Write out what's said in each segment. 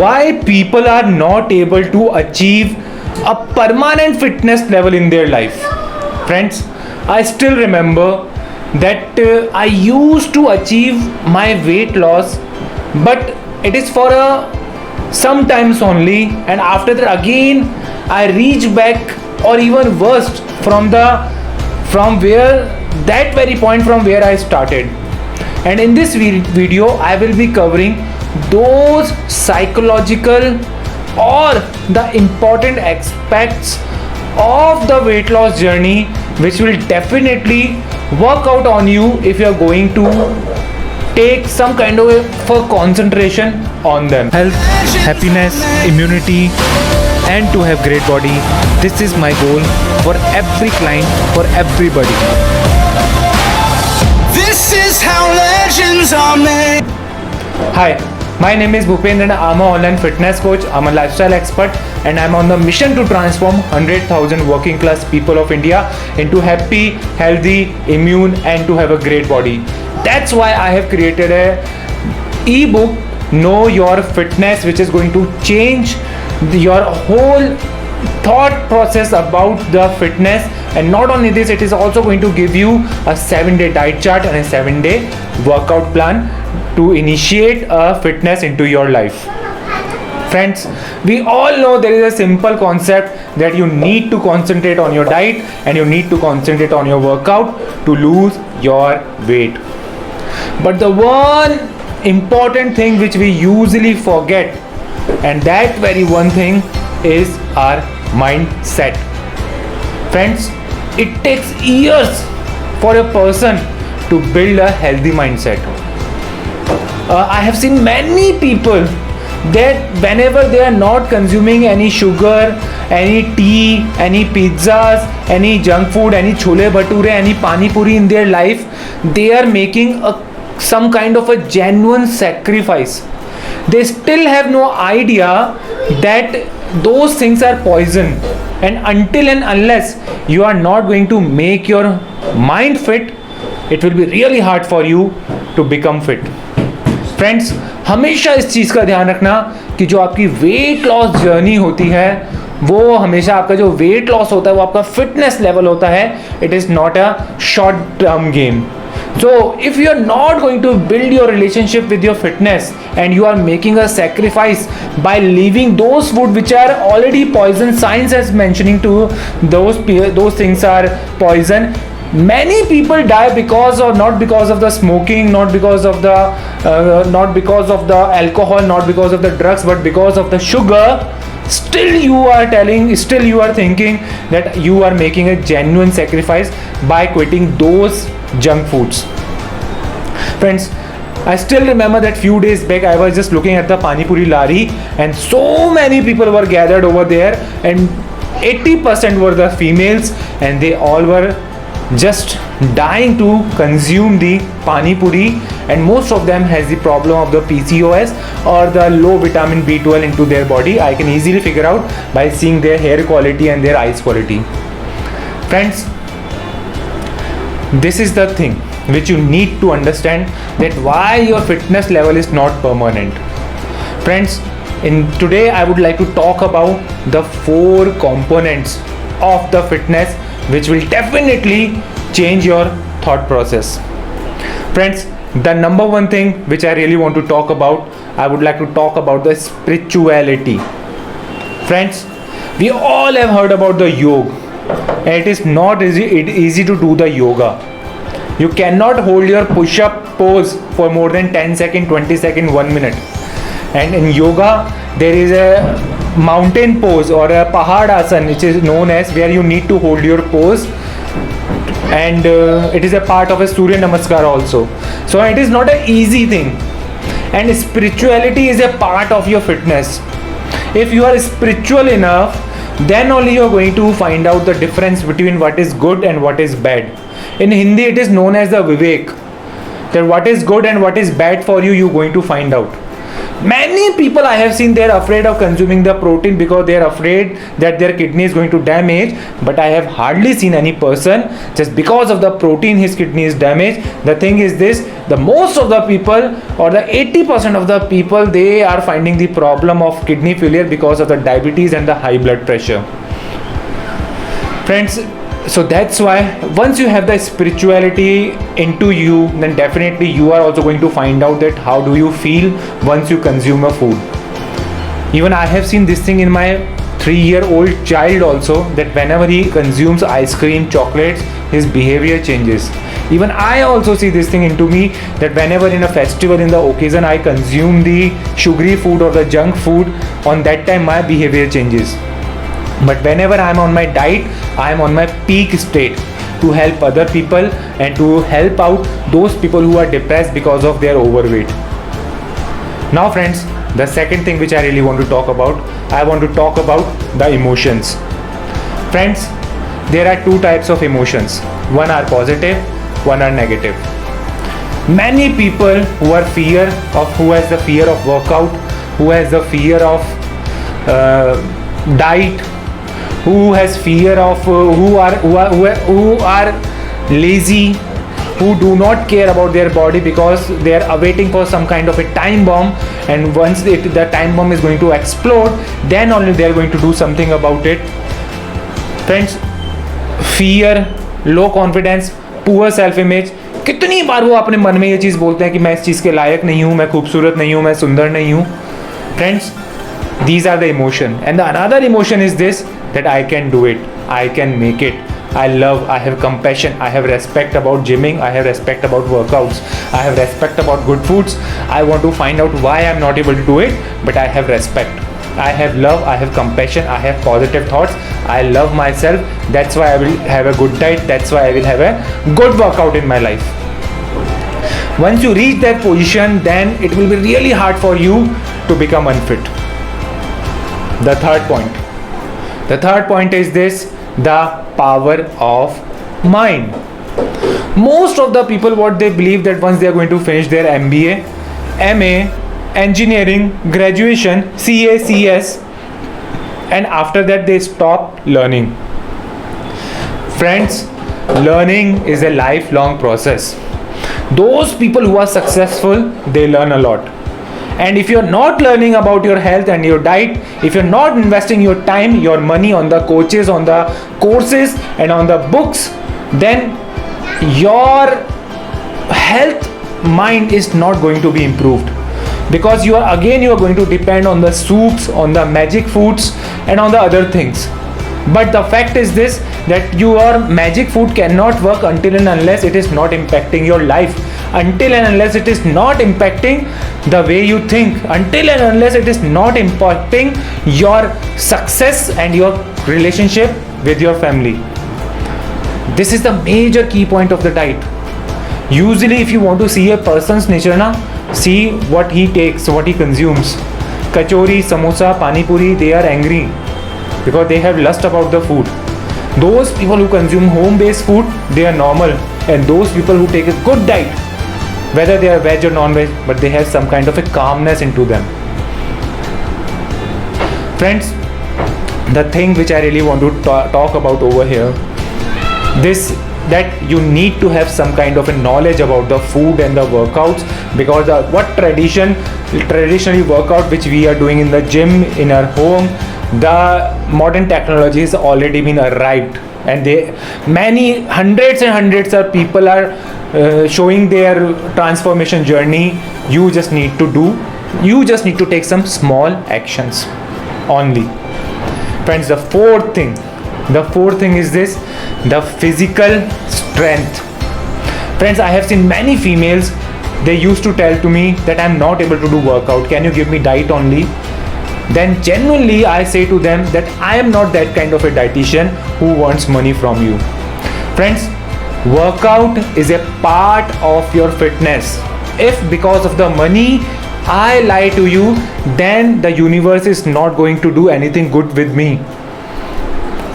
why people are not able to achieve a permanent fitness level in their life. Friends, I still remember that I used to achieve my weight loss, but it is for a sometimes only, and after that again I reach back or even worse from where that very point from where I started. And in this video I will be covering those psychological or the important aspects of the weight loss journey which will definitely work out on you if you are going to take some kind of a concentration on them. Health, happiness, immunity, and to have great body. This is my goal for every client, for everybody. This is how legends are made. Hi, my name is Bhupendra and I'm an online fitness coach. I'm a lifestyle expert and I'm on the mission to transform 100,000 working class people of India into happy, healthy, immune and to have a great body. That's why I have created a ebook, Know Your Fitness, which is going to change your whole thought process about the fitness. And not only this, it is also going to give you a 7-day diet chart and a 7-day workout plan to initiate a fitness into your life. Friends, we all know there is a simple concept that you need to concentrate on your diet and you need to concentrate on your workout to lose your weight. But the one important thing which we usually forget, and that very one thing is our mindset. Friends, it takes years for a person to build a healthy mindset. I have seen many people that whenever they are not consuming any sugar, any tea, any pizzas, any junk food, any chole bhature, any pani puri in their life, they are making some kind of a genuine sacrifice. They still have no idea that those things are poison, and until and unless you are not going to make your mind fit, it will be really hard for you to become fit. Friends, हमेशा इस चीज़ का ध्यान रखना कि जो आपकी weight loss journey होती है वो हमेशा आपका जो वेट लॉस होता है वो आपका फिटनेस लेवल होता है. It is not a short term game. So if you are not going to build your relationship with your fitness and you are making a sacrifice by leaving those food which are already poison, science is mentioning to those things are poison. Many people die because or not because of the smoking, not because of the alcohol, not because of the drugs, but because of the sugar. Still you are thinking that you are making a genuine sacrifice by quitting those junk foods. Friends, I still remember that few days back I was just looking at the Pani Puri Lari and so many people were gathered over there and 80% were the females and they all were just dying to consume the Pani Puri, and most of them has the problem of the PCOS or the low vitamin B12 into their body. I can easily figure out by seeing their hair quality and their eyes quality. Friends, this is the thing which you need to understand, that why your fitness level is not permanent. Friends, in today I would like to talk about the 4 components of the fitness which will definitely change your thought process. Friends, the number one thing which I really want to talk about, I would like to talk about the spirituality. Friends, we all have heard about the yoga. It is not easy to do the yoga. You cannot hold your push-up pose for more than 10 seconds, 20 seconds, 1 minute. And in yoga, there is a mountain pose or a pahad asana which is known as, where you need to hold your pose, and it is a part of a Surya Namaskar also. So it is not an easy thing, and spirituality is a part of your fitness. If you are spiritual enough, then only you are going to find out the difference between what is good and what is bad. In Hindi it is known as the Vivek, that what is good and what is bad for you, you are going to find out. Many people I have seen, they're afraid of consuming the protein because they're afraid that their kidney is going to damage. But I have hardly seen any person just because of the protein his kidney is damaged. The thing is this, the most of the people, or the 80% of the people, they are finding the problem of kidney failure because of the diabetes and the high blood pressure. Friends, so that's why once you have the spirituality into you, then definitely you are also going to find out that how do you feel once you consume a food. Even I have seen this thing in my 3-year-old child also, that whenever he consumes ice cream, chocolates, his behavior changes. Even I also see this thing into me, that whenever in a festival, in the occasion, I consume the sugary food or the junk food, on that time my behavior changes. But whenever I am on my diet, I am on my peak state to help other people and to help out those people who are depressed because of their overweight. Now friends, the second thing which I really want to talk about, I want to talk about the emotions. Friends, there are two types of emotions. One are positive, one are negative. Many people who has the fear of workout, who has the fear of diet, who has fear of who are lazy, who do not care about their body because they are awaiting for some kind of a time bomb, and once the time bomb is going to explode, then only they are going to do something about it. Friends, fear, low confidence, poor self image, कितनी बार वो अपने मन में ये चीज़ बोलते हैं कि मैं इस चीज़ के लायक नहीं हूँ, मैं खूबसूरत नहीं हूँ, मैं सुंदर नहीं हूँ. Friends, these are the emotion. And the another emotion is this, that I can do it, I can make it, I love, I have compassion, I have respect about gymming, I have respect about workouts, I have respect about good foods. I want to find out why I'm not able to do it, but I have respect, I have love, I have compassion, I have positive thoughts, I love myself. That's why I will have a good diet, that's why I will have a good workout in my life. Once you reach that position, then it will be really hard for you to become unfit. The third point is this, the power of mind. Most of the people, what they believe, that once they are going to finish their MBA, MA, engineering, graduation, CA, CS, and after that they stop learning. Friends, learning is a lifelong process. Those people who are successful, they learn a lot. And if you're not learning about your health and your diet, if you're not investing your time, your money on the coaches, on the courses and on the books, then your health mind is not going to be improved, because you are going to depend on the soups, on the magic foods and on the other things. But the fact is this, that your magic food cannot work until and unless it is not impacting your life, until and unless it is not impacting the way you think, until and unless it is not impacting your success and your relationship with your family. This is the major key point of the diet. Usually if you want to see a person's nature, see what he takes, what he consumes. Kachori, samosa, pani puri, they are angry because they have lust about the food. Those people who consume home-based food, they are normal. And those people who take a good diet, whether they are veg or non-veg, but they have some kind of a calmness into them. Friends, the thing which I really want to talk about over here, this, that you need to have some kind of a knowledge about the food and the workouts, because what traditionally workout which we are doing in the gym, in our home, the modern technology has already been arrived, and many hundreds and hundreds of people are showing their transformation journey. You just need to take some small actions only. Friends, the fourth thing is this, the physical strength. Friends, I have seen many females, they used to tell to me that I'm not able to do workout, can you give me diet only? Then genuinely I say to them that I am not that kind of a dietitian who wants money from you. Friends, workout is a part of your fitness. If because of the money I lie to you, then the universe is not going to do anything good with me.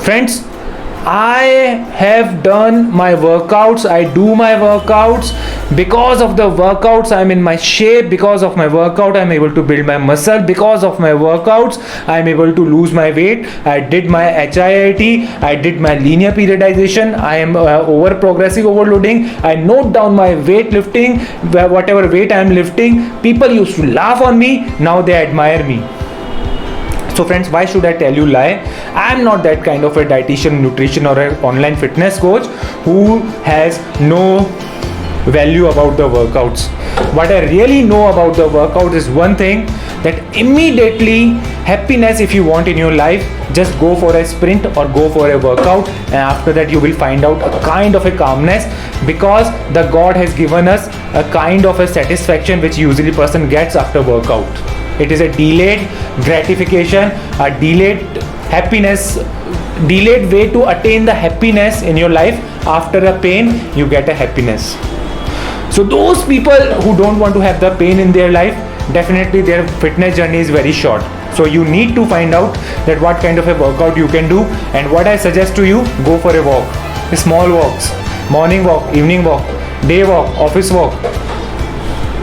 Friends, I have done my workouts. I do my workouts. Because of the workouts, I'm in my shape. Because of my workout, I'm able to build my muscle. Because of my workouts, I'm able to lose my weight. I did my HIIT. I did my linear periodization. I am over progressive overloading. I note down my weight lifting, whatever weight I'm lifting. People used to laugh on me. Now they admire me. So friends, why should I tell you lie? I am not that kind of a dietitian, nutrition or an online fitness coach who has no value about the workouts. What I really know about the workout is one thing, that immediately happiness, if you want in your life, just go for a sprint or go for a workout, and after that you will find out a kind of a calmness, because the God has given us a kind of a satisfaction which usually person gets after workout. It is a delayed gratification, a delayed happiness, delayed way to attain the happiness in your life. After a pain, you get a happiness. So those people who don't want to have the pain in their life, definitely their fitness journey is very short. So you need to find out that what kind of a workout you can do, and what I suggest to you, go for a walk. Small walks, morning walk, evening walk, day walk, office walk,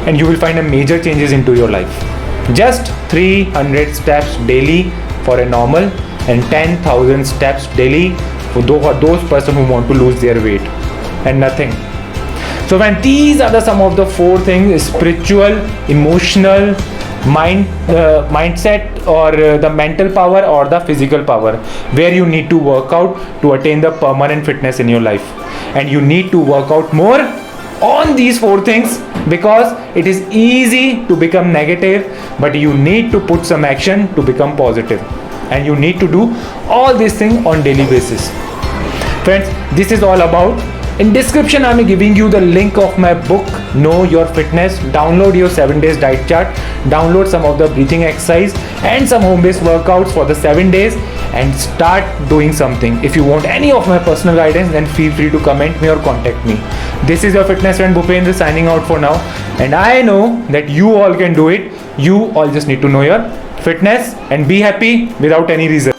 and you will find a major changes into your life. Just 300 steps daily for a normal, and 10,000 steps daily for those person who want to lose their weight, and nothing. So when these are some of the 4 things: spiritual, emotional, mindset, or the mental power, or the physical power, where you need to work out to attain the permanent fitness in your life. And you need to work out more on these 4 things, because it is easy to become negative, but you need to put some action to become positive, and you need to do all these things on daily basis. Friends, this is all about. In description, I'm giving you the link of my book, Know Your Fitness. Download your 7 days diet chart, download some of the breathing exercise and some home-based workouts for the 7 days, and start doing something. If you want any of my personal guidance, then feel free to comment me or contact me. This is your fitness friend Bhupendra signing out for now, and I know that you all can do it. You all just need to know your fitness and be happy without any reason.